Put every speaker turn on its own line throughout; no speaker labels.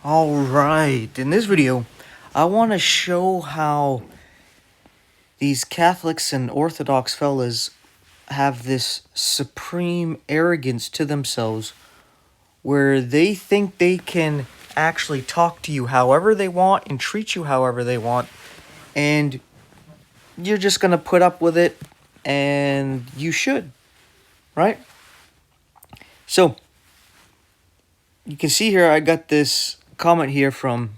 Alright, in this video, I want to show how these Catholics and Orthodox fellas have this supreme arrogance to themselves where they think they can actually talk to you however they want and treat you however they want, and you're just going to put up with it, and you should, right? So, you can see here I got this comment here from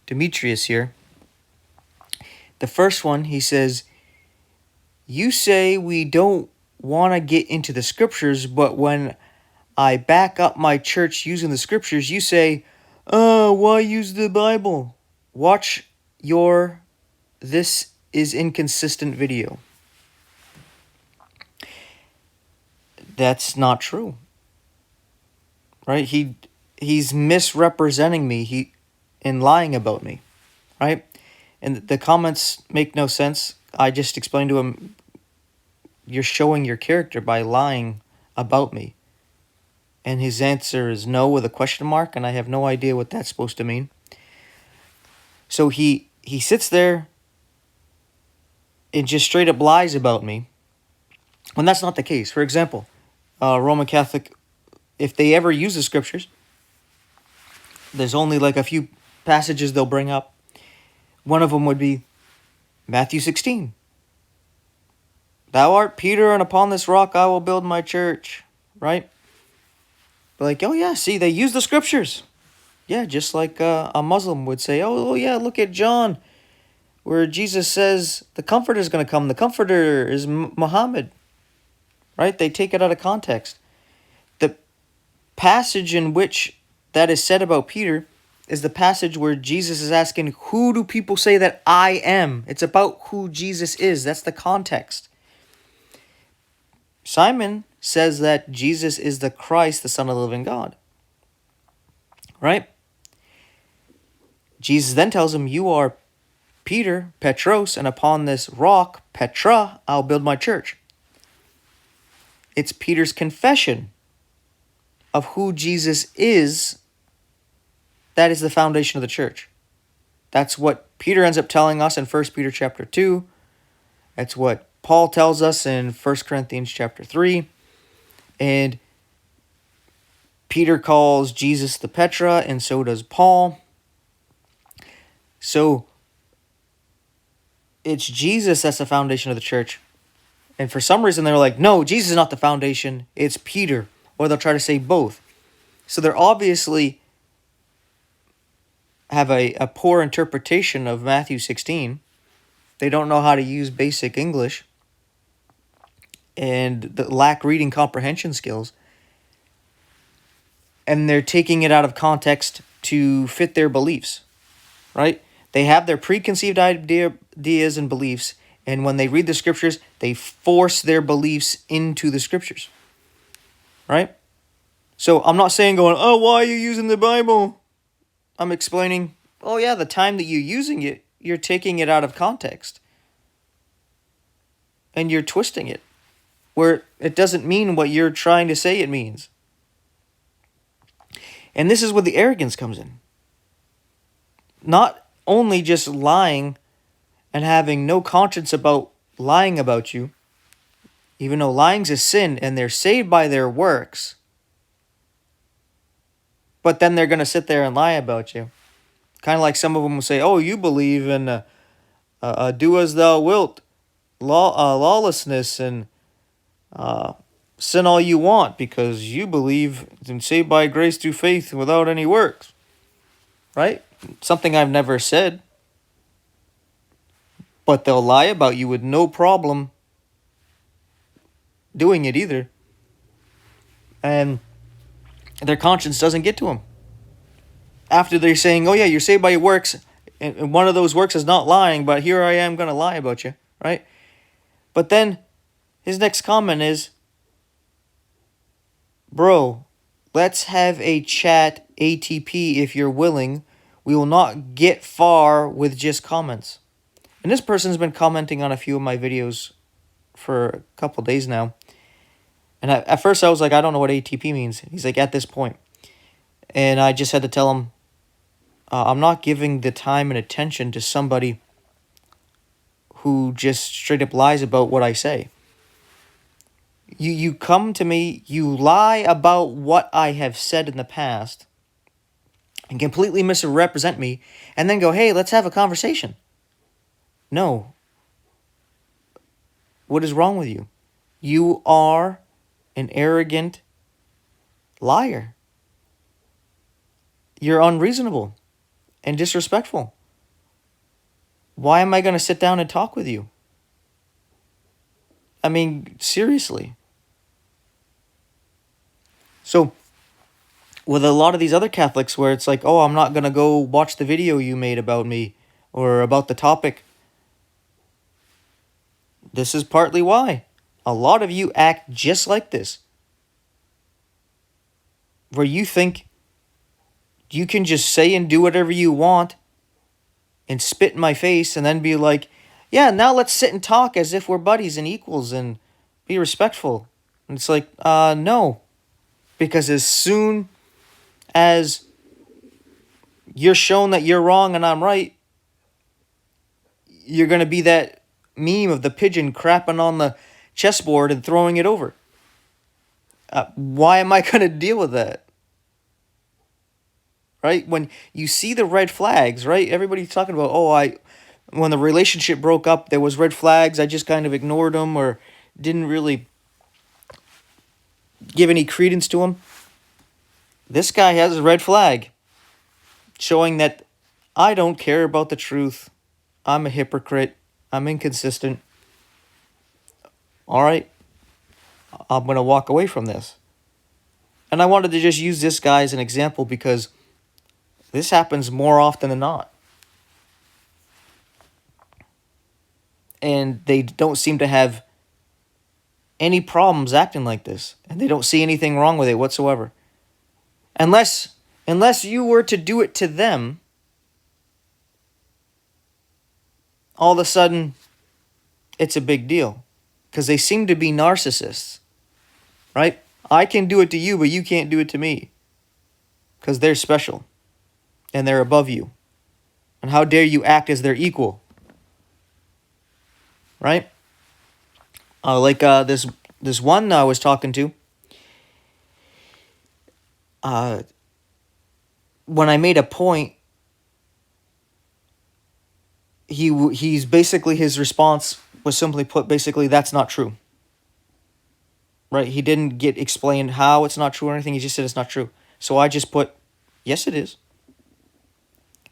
Demetrius here. The first one, he says, "You say we don't want to get into the scriptures, but when I back up my church using the scriptures, you say, why use the Bible? Watch your This is Inconsistent video." That's not true. Right? He's misrepresenting me and lying about me. Right? And the comments make no sense. I just explained to him, you're showing your character by lying about me. And his answer is no with a question mark, and I have no idea what that's supposed to mean. So he sits there and just straight up lies about me when that's not the case. For example, Roman Catholic, if they ever use the scriptures, there's only like a few passages they'll bring up. One of them would be Matthew 16. "Thou art Peter, and upon this rock I will build my church." Right? Like, oh yeah, see, they use the scriptures. Yeah, just like a Muslim would say, oh yeah, look at John, where Jesus says the Comforter is going to come. The Comforter is Muhammad. Right? They take it out of context. The passage in which that is said about Peter is the passage where Jesus is asking, who do people say that I am? It's about who Jesus is. That's the context. Simon says that Jesus is the Christ, the Son of the living God. Right? Jesus then tells him, you are Peter, Petros, and upon this rock, Petra, I'll build my church. It's Peter's confession of who Jesus is. That is the foundation of the church. That's what Peter ends up telling us in 1 Peter chapter 2. That's what Paul tells us in 1 Corinthians chapter 3. And Peter calls Jesus the Petra, and so does Paul. So it's Jesus that's the foundation of the church. And for some reason they're like, no, Jesus is not the foundation, it's Peter. Or they'll try to say both. So they're obviously have a poor interpretation of Matthew 16. They don't know how to use basic English and lack reading comprehension skills. And they're taking it out of context to fit their beliefs, right? They have their preconceived ideas and beliefs, and when they read the scriptures, they force their beliefs into the scriptures, right? So I'm not saying going, oh, why are you using the Bible? I'm explaining, oh yeah, the time that you're using it, you're taking it out of context. And you're twisting it, where it doesn't mean what you're trying to say it means. And this is where the arrogance comes in. Not only just lying and having no conscience about lying about you, even though lying's a sin and they're saved by their works, but then they're going to sit there and lie about you. Kind of like some of them will say, oh, you believe in do as thou wilt, lawlessness, and sin all you want because you believe in saved by grace through faith without any works. Right? Something I've never said. But they'll lie about you with no problem doing it either. And their conscience doesn't get to them. After they're saying, oh yeah, you're saved by your works, and one of those works is not lying, but here I am going to lie about you, right? But then his next comment is, bro, let's have a chat ATP if you're willing. We will not get far with just comments. And this person's been commenting on a few of my videos for a couple days now. And at first I was like, I don't know what ATP means. He's like, at this point. And I just had to tell him, I'm not giving the time and attention to somebody who just straight up lies about what I say. You come to me, you lie about what I have said in the past, and completely misrepresent me, and then go, hey, let's have a conversation. No. What is wrong with you? You are an arrogant liar. You're unreasonable and disrespectful. Why am I going to sit down and talk with you? I mean, seriously. So, with a lot of these other Catholics where it's like, oh, I'm not going to go watch the video you made about me or about the topic. This is partly why. A lot of you act just like this. Where you think you can just say and do whatever you want and spit in my face and then be like, yeah, now let's sit and talk as if we're buddies and equals and be respectful. And it's like, no. Because as soon as you're shown that you're wrong and I'm right, you're going to be that meme of the pigeon crapping on the chessboard and throwing it over. Why am I going to deal with that? Right? When you see the red flags, right? Everybody's talking about, when the relationship broke up, there was red flags. I just kind of ignored them or didn't really give any credence to them. This guy has a red flag showing that I don't care about the truth. I'm a hypocrite. I'm inconsistent. All right. I'm going to walk away from this. And I wanted to just use this guy as an example because this happens more often than not. And they don't seem to have any problems acting like this. And they don't see anything wrong with it whatsoever. Unless you were to do it to them, all of a sudden, it's a big deal. Because they seem to be narcissists. Right? I can do it to you, but you can't do it to me. Because they're special. And they're above you. And how dare you act as their equal? Right? This one I was talking to. When I made a point, he's basically, his response was simply put, basically, that's not true. Right? He didn't get explained how it's not true or anything. He just said it's not true. So I just put, yes, it is.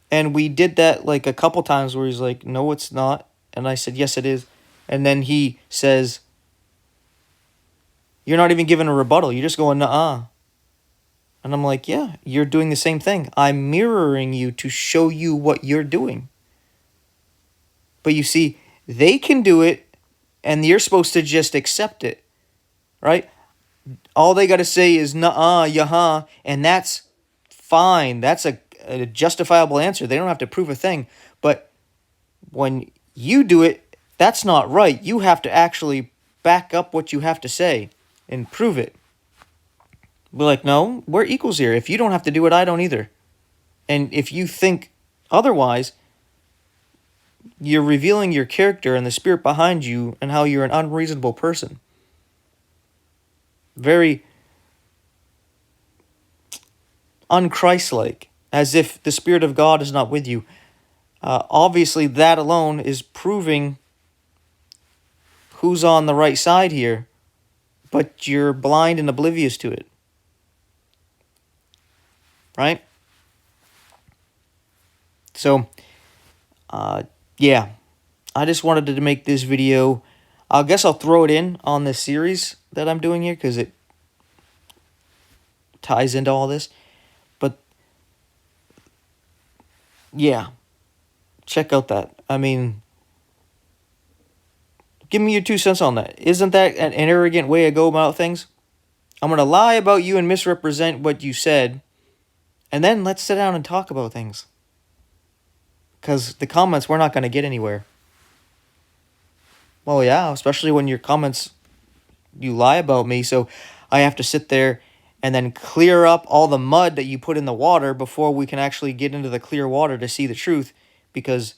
And we did that like a couple times where he's like, no, it's not. And I said, yes, it is. And then he says, you're not even giving a rebuttal. You're just going, nuh-uh. And I'm like, yeah, you're doing the same thing. I'm mirroring you to show you what you're doing. But you see, they can do it, and you're supposed to just accept it. Right? All they got to say is, nuh-uh, yah-huh, and that's fine. That's a justifiable answer. They don't have to prove a thing. But when you do it, that's not right. You have to actually back up what you have to say and prove it. Be like, no, we're equals here. If you don't have to do it, I don't either. And if you think otherwise, you're revealing your character and the spirit behind you and how you're an unreasonable person. Very un-Christ-like, as if the Spirit of God is not with you. Obviously, that alone is proving who's on the right side here, but you're blind and oblivious to it. Right? So, yeah. I just wanted to make this video. I guess I'll throw it in on this series that I'm doing here because it ties into all this. But, yeah. Check out that. I mean, give me your 2 cents on that. Isn't that an arrogant way to go about things? I'm going to lie about you and misrepresent what you said. And then let's sit down and talk about things. Because the comments, we're not going to get anywhere. Well, yeah, especially when your comments, you lie about me. So I have to sit there and then clear up all the mud that you put in the water before we can actually get into the clear water to see the truth, because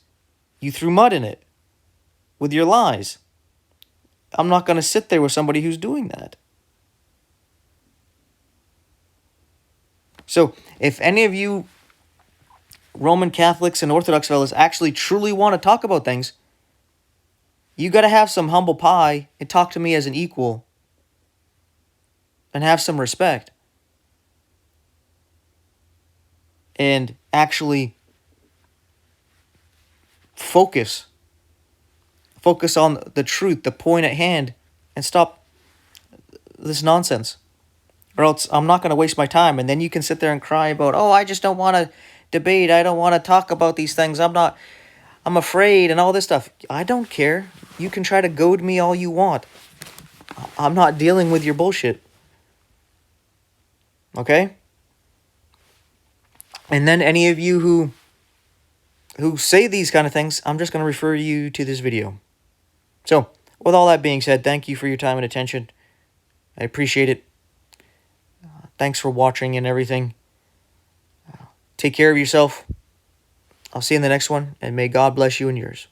you threw mud in it with your lies. I'm not going to sit there with somebody who's doing that. So if any of you Roman Catholics and Orthodox fellas actually truly want to talk about things, you got to have some humble pie and talk to me as an equal and have some respect. And actually focus on the truth, the point at hand, and stop this nonsense. Or else I'm not going to waste my time. And then you can sit there and cry about, oh, I just don't want to debate. I don't want to talk about these things. I'm afraid and all this stuff. I don't care. You can try to goad me all you want. I'm not dealing with your bullshit. Okay? And then any of you who say these kind of things, I'm just going to refer you to this video. So, with all that being said, thank you for your time and attention. I appreciate it. Thanks for watching and everything. Take care of yourself. I'll see you in the next one, and may God bless you and yours.